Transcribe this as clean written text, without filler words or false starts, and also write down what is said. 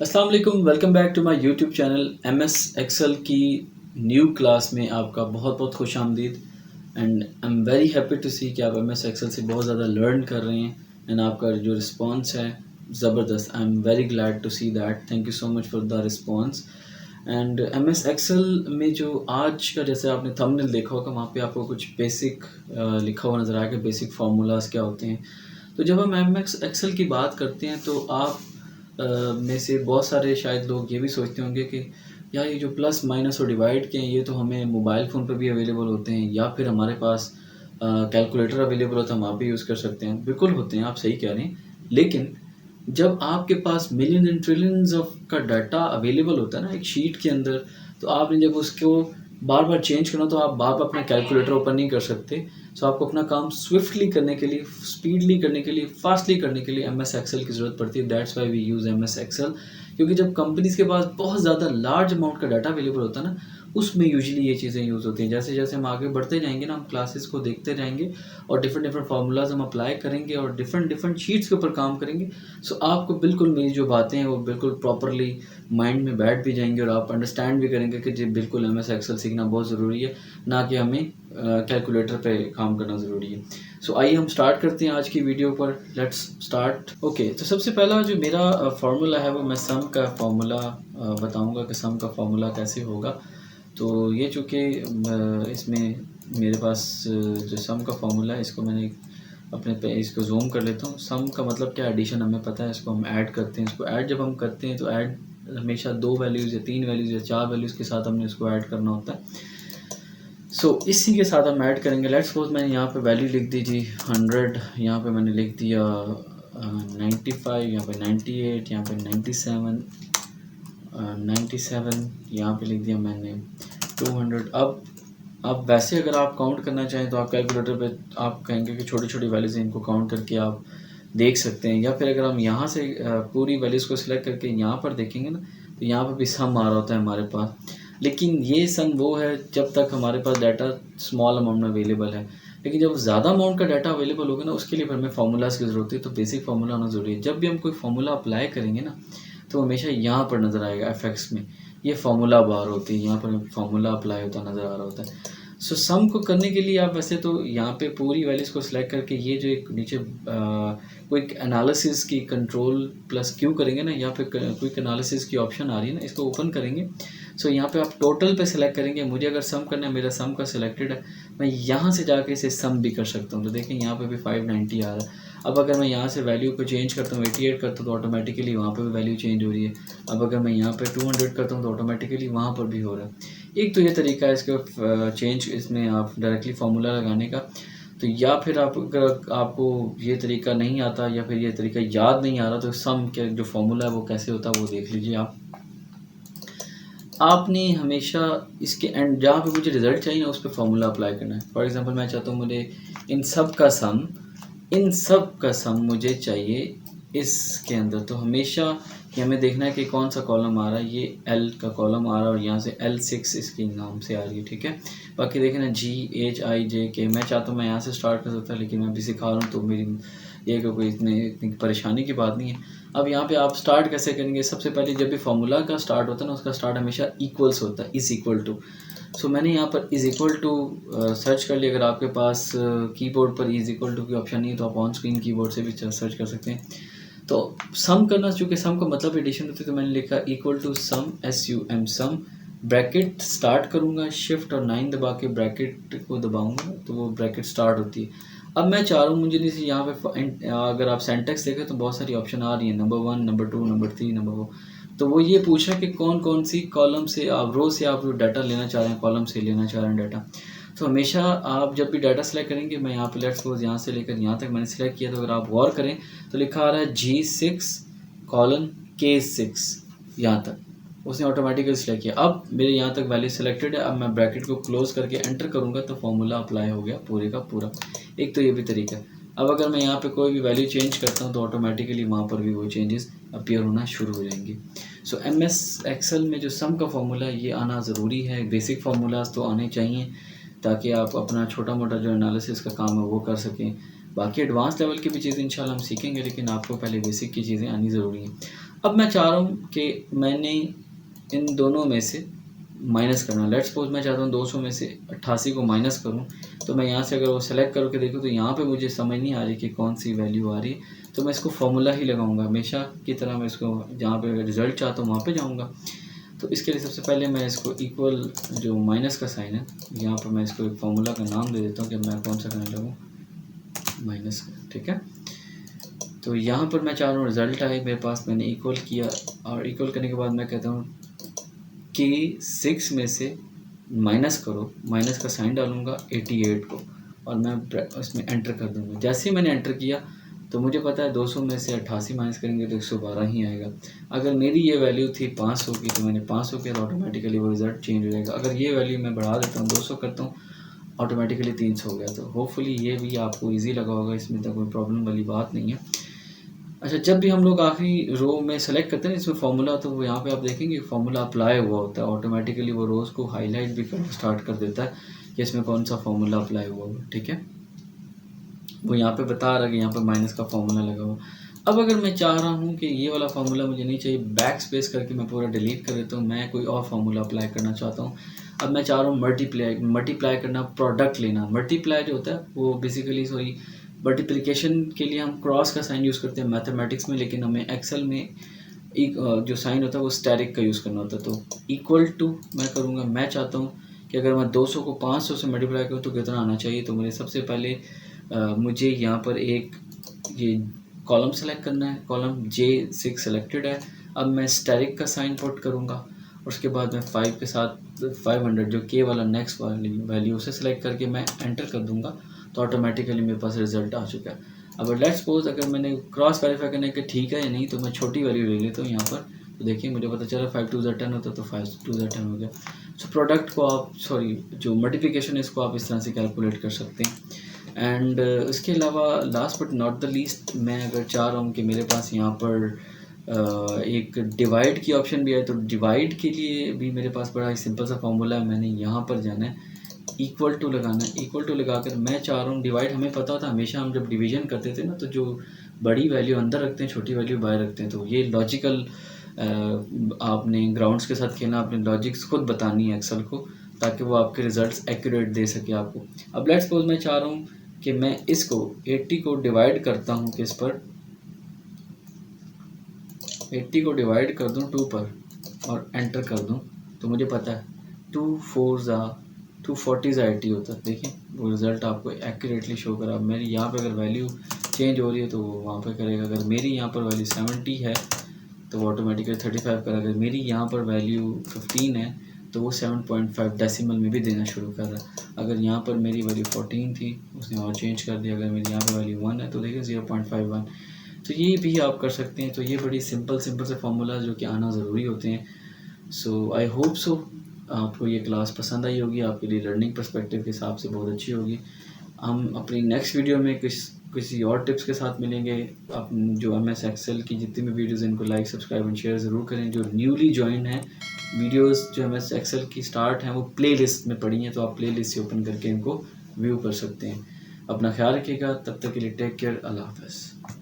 अस्सलाम वालेकुम, welcome back to my YouTube channel. MS Excel की न्यू क्लास में आपका बहुत बहुत खुश आमदीद। And I am very happy to see कि आप एमएस एक्सेल से बहुत ज़्यादा लर्न कर रहे हैं एंड आपका जो रिस्पांस है ज़बरदस्त। I am very glad to see that. Thank you so much for the response. And MS Excel में जो आज का, जैसे आपने थंबनेल देखा होगा, वहाँ पे आपको कुछ बेसिक लिखा हुआ नज़र आएगा, बेसिक फार्मूलाज क्या होते हैं। तो जब हम एमएस एक्सेल की बात करते हैं तो आप में से बहुत सारे शायद लोग ये भी सोचते होंगे कि यार ये जो प्लस माइनस और डिवाइड के हैं ये तो हमें मोबाइल फ़ोन पर भी अवेलेबल होते हैं, या फिर हमारे पास कैलकुलेटर अवेलेबल होता है, हम वहाँ पे यूज़ कर सकते हैं। बिल्कुल होते हैं, आप सही कह रहे हैं। लेकिन जब आपके पास मिलियन एंड ट्रिलियंस ऑफ का डाटा अवेलेबल होता है ना एक शीट के अंदर, तो आपने जब उसको बार बार चेंज करना तो आप बार बार अपना कैलकुलेटर ओपन नहीं कर सकते। सो आपको अपना काम स्विफ्टली करने के लिए, स्पीडली करने के लिए, फास्टली करने के लिए एम एस एक्सेल की ज़रूरत पड़ती है। That's why we use M S Excel. क्योंकि जब कंपनीज़ के पास बहुत ज़्यादा लार्ज अमाउंट का डाटा अवेलेबल होता है ना, उसमें यूजुअली ये चीज़ें यूज़ होती हैं। जैसे जैसे हम आगे बढ़ते जाएंगे ना, हम क्लासेस को देखते जाएंगे और डिफरेंट डिफरेंट फार्मूलाज हम अप्लाई करेंगे और डिफरेंट डिफरेंट शीट्स के ऊपर काम करेंगे। सो आपको बिल्कुल मेरी जो बातें हैं वो बिल्कुल प्रॉपरली माइंड में बैठ भी जाएंगे और आप अंडरस्टैंड भी करेंगे कि जी बिल्कुल एम एस एक्सेल सीखना बहुत ज़रूरी है, ना कि हमें कैलकुलेटर पे काम करना ज़रूरी है। सो आइए हम स्टार्ट करते हैं आज की वीडियो पर। Let's start. ओके, तो सबसे पहला जो मेरा फार्मूला है वो मैं सम का फार्मूला बताऊंगा कि सम का फार्मूला कैसे होगा। तो ये चूँकि इसमें मेरे पास जो सम का फार्मूला है इसको मैंने अपने पे इसको जूम कर लेता हूँ। सम का मतलब क्या, एडिशन हमें पता है, इसको हम ऐड करते हैं। इसको ऐड जब हम करते हैं तो ऐड हमेशा 2 वैल्यूज़ या 3 वैल्यूज़ या 4 वैल्यूज़ के साथ हमने इसको ऐड करना होता है। इसी के साथ हम ऐड करेंगे। लेट्स सपोज मैंने यहाँ पे वैल्यू लिख दी जी 100, यहाँ पे मैंने लिख दिया 95, यहाँ पे 98, यहाँ पे 97, 97, यहाँ पे लिख दिया मैंने 200। अब वैसे अगर आप काउंट करना चाहें तो आप कैलकुलेटर पे आप कहेंगे कि छोटी छोटी वैल्यूज़ हैं, इनको काउंट करके आप देख सकते हैं। या फिर अगर हम यहाँ से पूरी वैल्यूज़ को सिलेक्ट करके यहाँ पर देखेंगे ना, तो यहाँ पर भी सम आ रहा होता है हमारे पास। लेकिन ये सम वो है जब तक हमारे पास डाटा स्मॉल अमाउंट में अवेलेबल है। लेकिन जब ज़्यादा अमाउंट का डाटा अवेलेबल होगा ना, उसके लिए फिर हमें फार्मूलाज की ज़रूरत है। तो बेसिक फार्मूला होना ज़रूरी है। जब भी हम कोई फार्मूला अप्लाई करेंगे ना, तो हमेशा यहाँ पर नज़र आएगा एफेक्ट्स में, ये फार्मूला बार होती है, यहाँ पर फार्मूला अप्लाई होता नज़र आ रहा होता है। सम को करने के लिए आप वैसे तो यहाँ पे पूरी वैल्यूज़ को सिलेक्ट करके ये जो एक नीचे क्विक एनालिसिस की कंट्रोल+Q करेंगे ना, यहाँ पे क्विक एनालिसिस की ऑप्शन आ रही है ना, इसको ओपन करेंगे। यहाँ पे आप टोटल पे सिलेक्ट करेंगे। मुझे अगर सम करना है, मेरा सम का सिलेक्टेड है, मैं यहाँ से जाके इसे सम भी कर सकता हूँ। तो देखें यहाँ पे भी 590 आ रहा है। अब अगर मैं यहाँ से वैल्यू को चेंज करता हूँ, 88 करता हूँ, तो ऑटोमेटिकली वहाँ पे भी वैल्यू चेंज हो रही है। अब अगर मैं यहाँ पे 200 करता हूँ तो ऑटोमेटिकली वहाँ पर भी हो रहा है। एक तो ये तरीका है इसका चेंज, इसमें आप डायरेक्टली फार्मूला लगाने का। तो या फिर आप अगर आपको ये तरीका नहीं आता या फिर ये तरीका याद नहीं आ रहा, तो सम के जो फार्मूला है वो कैसे होता है वो देख लीजिए आप। आपने हमेशा इसके एंड जहाँ पे मुझे रिज़ल्ट चाहिए ना, उस पर फार्मूला अप्लाई करना है। फॉर एग्जांपल मैं चाहता हूँ मुझे इन सब का सम मुझे चाहिए इसके अंदर। तो हमेशा कि हमें देखना है कि कौन सा कॉलम आ रहा है। ये L का कॉलम आ रहा है और यहाँ से L6 इसके नाम से आ रही है, ठीक है। बाकी देखें ना, GHIJK, मैं चाहता हूँ मैं यहाँ से स्टार्ट कर सकता, लेकिन मैं भी सिखा रहा हूँ तो मेरी ये कोई इतनी परेशानी की बात नहीं है। अब यहाँ पे आप स्टार्ट कैसे करेंगे? सबसे पहले जब भी फार्मूला का स्टार्ट होता है ना, उसका स्टार्ट हमेशा इक्वल्स होता है, इज़ इक्वल टू। मैंने यहाँ पर इज़ इक्वल टू सर्च कर लिया। अगर आपके पास कीबोर्ड पर इज़ इक्वल टू की ऑप्शन नहीं है तो आप ऑन स्क्रीन कीबोर्ड से भी सर्च कर सकते हैं। तो सम करना, चूँकि सम का मतलब एडिशन होती है, तो मैंने लिखा equal to sum, SUM sum, bracket start करूँगा, शिफ्ट और 9 दबा के ब्रैकेट को दबाऊँगा तो वो ब्रैकेट स्टार्ट होती है। अब मैं चाह रहा हूँ मुझे जैसे यहाँ पे अगर आप सेंटेक्स देखें तो बहुत सारी ऑप्शन आ रही है, नंबर 1, नंबर 2, नंबर 3, नंबर 4। तो वो ये पूछा कि कौन कौन सी कॉलम से आप, रो से आप डाटा लेना चाह रहे हैं, कॉलम से लेना चाह रहे हैं डाटा। तो हमेशा आप जब भी डाटा सेलेक्ट करेंगे, मैं यहाँ पे लेट्स सपोज यहाँ से लेकर यहाँ तक मैंने सेलेक्ट किया, तो अगर आप गौर करें तो लिखा आ रहा है G6:K6 यहाँ तक, उसने ऑटोमेटिकली सिलेक्ट किया। अब मेरे यहाँ तक वैल्यू सिलेक्टेड है। अब मैं ब्रैकेट को क्लोज करके एंटर करूँगा तो फॉर्मूला अप्लाई हो गया पूरे का पूरा। एक तो ये भी तरीका है। अब अगर मैं यहाँ पे कोई भी वैल्यू चेंज करता हूँ तो ऑटोमेटिकली वहाँ पर भी वो चेंजेस अपीयर होना शुरू हो जाएंगे। MS एक्सेल में जो सम का फॉर्मूला है ये आना ज़रूरी है। बेसिक फार्मूलाज तो आने चाहिए ताकि आप अपना छोटा मोटा जो एनालिसिस का काम है वो कर सकें। बाकी एडवांस लेवल की भी चीज़ें इंशाल्लाह हम सीखेंगे, लेकिन आपको पहले बेसिक की चीज़ें आनी ज़रूरी हैं। अब मैं चाह रहा हूँ कि मैंने इन दोनों में से माइनस करना। लेट्स सपोज मैं चाहता हूँ 200 में से 88 को माइनस करूँ, तो मैं यहाँ से अगर वो सेलेक्ट करके देखूँ तो यहाँ पे मुझे समझ नहीं आ रही कि कौन सी वैल्यू आ रही है, तो मैं इसको फॉर्मूला ही लगाऊंगा हमेशा की तरह। मैं इसको जहाँ पे रिज़ल्ट चाहता हूँ वहाँ पे जाऊँगा। तो इसके लिए सबसे पहले मैं इसको इक्वल जो माइनस का साइन है यहाँ पर मैं इसको एक फार्मूला का नाम दे देता हूँ कि मैं कौन सा करने लगूँ, माइनस का। ठीक है, तो यहाँ पर मैं चाह रहा हूँ रिज़ल्ट आए मेरे पास, मैंने इक्वल किया और इक्वल करने के बाद मैं कहता हूँ कि 6 में से माइनस करो, माइनस का साइन डालूँगा 88 को और मैं इसमें एंटर कर दूँगा। जैसे ही मैंने एंटर किया तो मुझे पता है 200 में से 88 माइनस करेंगे तो 112 ही आएगा। अगर मेरी ये वैल्यू थी 500 की तो मैंने 500 किया तो ऑटोमेटिकली वो रिज़ल्ट चेंज हो जाएगा। अगर ये वैल्यू मैं बढ़ा देता हूँ 200 करता हूँ, ऑटोमेटिकली 300 हो गया। तो होपफुली ये भी आपको ईजी लगा होगा, इसमें तो कोई प्रॉब्लम वाली बात नहीं है। अच्छा, जब भी हम लोग आखिरी रो में सेलेक्ट करते हैं इसमें फार्मूला, तो वो यहाँ पे आप देखेंगे फार्मूला अप्लाई हुआ होता है, ऑटोमेटिकली वो रोज़ को हाईलाइट भी करना स्टार्ट कर देता है कि इसमें कौन सा फार्मूला अप्लाई हुआ हो। ठीक है, वो यहाँ पे बता रहा है कि यहाँ पे माइनस का फार्मूला लगा हुआ। अब अगर मैं चाह रहा हूँ कि ये वाला फार्मूला मुझे नहीं चाहिए, बैक स्पेस करके मैं पूरा डिलीट कर देता हूँ, मैं कोई और फार्मूला अप्लाई करना चाहता हूँ। अब मैं चाह रहा हूँ मल्टीप्लाई करना, प्रोडक्ट लेना। मल्टीप्लाई जो होता है वो बेसिकली सॉरी मल्टीप्लिकेशन के लिए हम क्रॉस का साइन यूज़ करते हैं मैथमेटिक्स में, लेकिन हमें एक्सेल में एक जो साइन होता है वो स्टेरिक का यूज़ करना होता है। तो इक्वल टू मैं करूँगा, मैं चाहता हूँ कि अगर मैं 200 को 500 से मल्टीप्लाई करूँ तो कितना आना चाहिए। तो मुझे सबसे पहले मुझे यहाँ पर एक ये कॉलम सेलेक्ट करना है, कॉलम J6 सेलेक्टेड है। अब मैं स्टेरिक का साइन पुट करूँगा और उसके बाद मैं 5 के साथ 500 जो K वाला नेक्स्ट वाली वैल्यू उसे सेलेक्ट करके मैं एंटर कर दूँगा, तो ऑटोमेटिकली मेरे पास रिजल्ट आ चुका है। अब लेट्स सपोज अगर मैंने क्रॉस वेरीफाई करने के ठीक है या नहीं, तो मैं छोटी वैल्यू ले लेता हूँ यहाँ पर। तो देखिए मुझे पता चला 5 2 10 होता तो 5 2 10 हो गया। सो प्रोडक्ट को आप जो मल्टीप्लिकेशन है इसको आप इस तरह से कैलकुलेट कर सकते हैं। एंड इसके अलावा last but not the least, मैं अगर चाह रहा हूँ कि मेरे पास यहाँ पर एक डिवाइड की ऑप्शन भी है, तो डिवाइड के लिए भी मेरे पास बड़ा ही सिंपल सा फॉर्मूला है। मैंने यहाँ पर जाना है, इक्वल टू लगाना है। इक्वल टू लगाकर मैं चाह रहा हूँ डिवाइड, हमें पता होता है हमेशा हम जब डिवीजन करते थे ना, तो जो बड़ी वैल्यू अंदर रखते हैं छोटी वैल्यू बाहर रखते हैं। तो ये लॉजिकल आपने ग्राउंड्स के साथ खेलना, अपने लॉजिक्स खुद बतानी है एक्सेल को, ताकि वो आपके रिजल्ट्स एक्यूरेट दे सके आपको। अब लेट्स सपोज मैं चाह रहा हूँ कि मैं इसको 80 को डिवाइड करता हूँ किस पर, 80 को डिवाइड कर दूँ 2 पर और एंटर कर दूँ, तो मुझे पता है 2 4 240 80 होता है। देखिए वो रिज़ल्ट आपको एक्यूरेटली शो करा। अब मेरी यहाँ पे अगर वैल्यू चेंज हो रही है तो वो वहाँ पे करेगा। अगर मेरी यहाँ पर वैल्यू 70 है तो वो ऑटोमेटिकली 35 करेगा। अगर मेरी यहाँ पर वैल्यू 15 है तो वो 7.5 डेसिमल में भी देना शुरू कर रहा है। अगर यहाँ पर मेरी वैल्यू 14 थी उसने और चेंज कर दिया। अगर मेरी यहाँ पर वैल्यू 1 है तो देखिए 0.51। तो ये भी आप कर सकते हैं। तो ये बड़ी सिंपल से फार्मूला जो कि आना ज़रूरी होते हैं। सो आई होप सो आपको ये क्लास पसंद आई होगी, आपके लिए लर्निंग पर्सपेक्टिव के हिसाब से बहुत अच्छी होगी। हम अपनी नेक्स्ट वीडियो में किसी और टिप्स के साथ मिलेंगे। आप जो MS एक्सेल की जितनी भी वीडियोज़ इनको लाइक सब्सक्राइब एंड शेयर ज़रूर करें। जो न्यूली ज्वाइन है वीडियोज़ जो MS एक्सेल की स्टार्ट हैं वो प्लेलिस्ट में पड़ी हैं, तो आप प्लेलिस्ट से ओपन करके इनको व्यू कर सकते हैं। अपना ख्याल रखिएगा, तब तक के लिए टेक केयर, अल्लाह हाफ़िज़।